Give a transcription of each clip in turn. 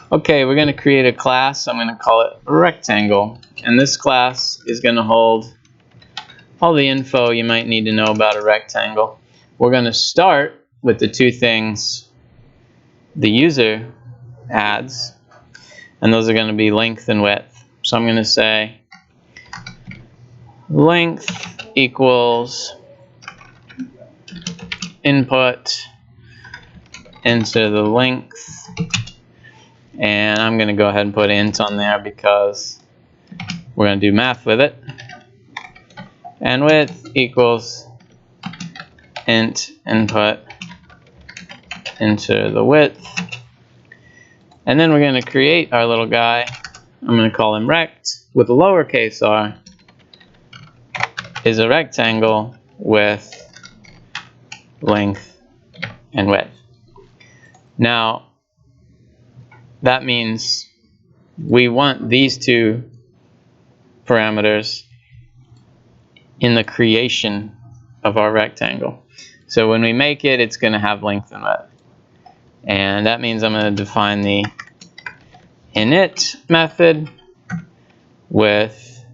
Okay, we're going to create a class. I'm going to call it rectangle. And this class is going to hold all the info you might need to know about a rectangle. We're going to start with the two things the user adds, and those are going to be length and width. So I'm going to say length equals input into the length, and I'm going to go ahead and put int on there because we're going to do math with it. And width equals int input into the width. And then we're going to create our little guy. I'm going to call him rect with a lowercase r is a rectangle with length and width. Now, that means we want these two parameters in the creation of our rectangle. So when we make it, it's going to have length and width. And that means I'm going to define the init method with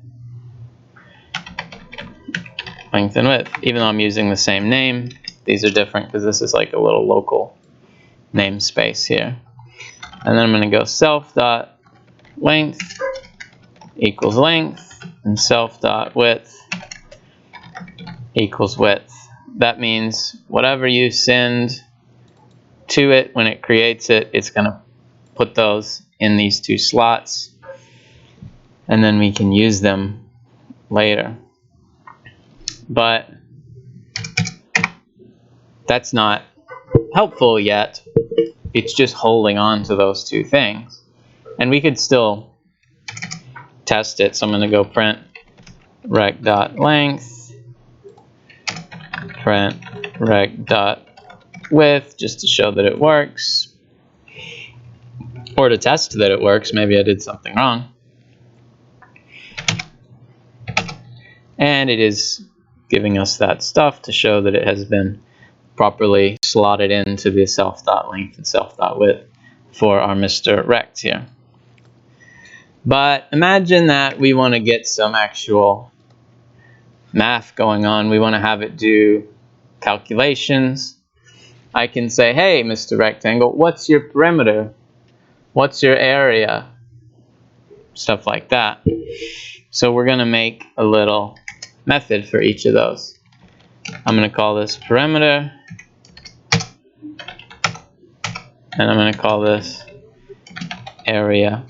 length and width. Even though I'm using the same name, these are different because this is like a little local namespace here. And then I'm going to go self.length equals length and self.width equals width. That means whatever you send to it when it creates it, it's going to put those in these two slots, and then we can use them later. But that's not helpful yet. It's just holding on to those two things. And we could still test it. So I'm going to go print rec.length, print rec.width, just to show that it works. Or to test that it works. Maybe I did something wrong. And it is giving us that stuff to show that it has been properly slotted into the self.length and self.width for our Mr. Rect here. But imagine that we want to get some actual math going on. We want to have it do calculations. I can say, hey, Mr. Rectangle, what's your perimeter? What's your area? Stuff like that. So we're going to make a little method for each of those. I'm going to call this perimeter, and I'm going to call this area.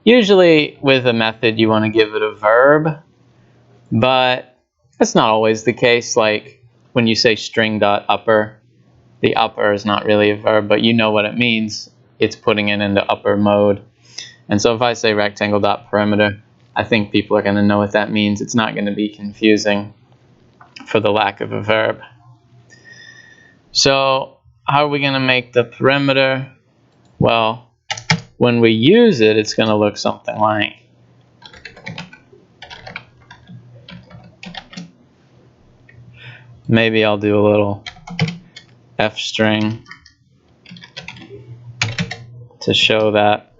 Usually with a method you want to give it a verb, but that's not always the case. Like when you say string.upper, the upper is not really a verb, but you know what it means. It's putting it into upper mode. And so if I say rectangle.perimeter, I think people are going to know what that means. It's not going to be confusing for the lack of a verb. So how are we going to make the perimeter? Well, when we use it, it's going to look something like maybe I'll do a little f string to show that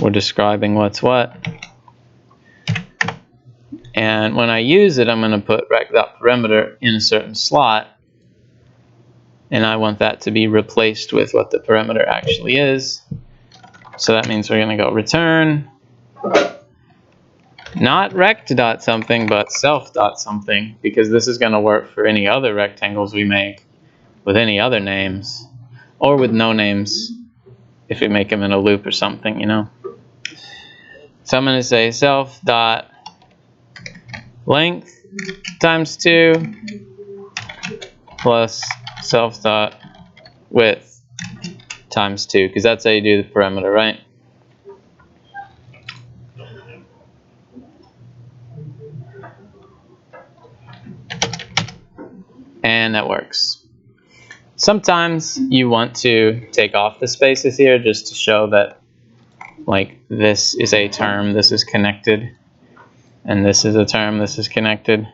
we're describing what's what. And when I use it, I'm going to put rec.perimeter in a certain slot. And I want that to be replaced with what the perimeter actually is. So that means we're going to go return, not rect.something, but self.something, because this is going to work for any other rectangles we make with any other names, or with no names if we make them in a loop or something, you know. So I'm going to say self.length times 2 plus self.width times 2, because that's how you do the perimeter, right? And that works. Sometimes you want to take off the spaces here just to show that, like, this is a term, this is connected, and this is a term, this is connected.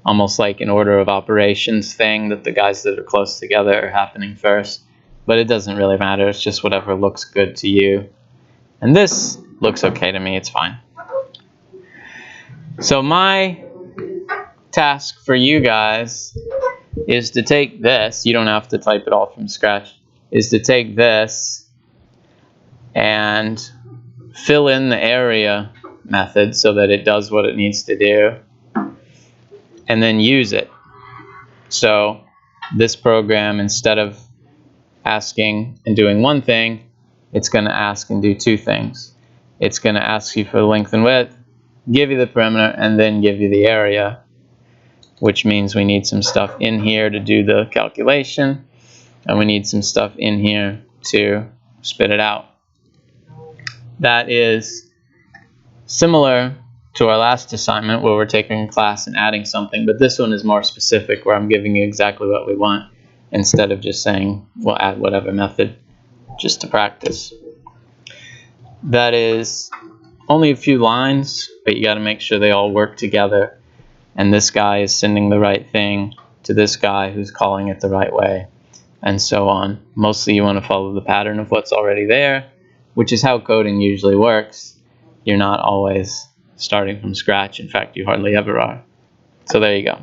Almost like an order of operations thing, that the guys that are close together are happening first. but it doesn't really matter. It's just whatever looks good to you. And this looks okay to me. It's fine. So my task for you guys is to take this. You don't have to type it all from scratch. Is to take this and fill in the area method so that it does what it needs to do, and then use it. So this program, instead of asking and doing one thing, it's going to ask and do two things. It's going to ask you for the length and width, give you the perimeter, and then give you the area, which means we need some stuff in here to do the calculation, and we need some stuff in here to spit it out. That is similar to our last assignment where we're taking a class and adding something, but this one is more specific, where I'm giving you exactly what we want instead of just saying we'll add whatever method, just to practice. That is only a few lines, but you got to make sure they all work together, and this guy is sending the right thing to this guy who's calling it the right way, and so on. Mostly you want to follow the pattern of what's already there, which is how coding usually works. You're not always starting from scratch. In fact, you hardly ever are. So there you go.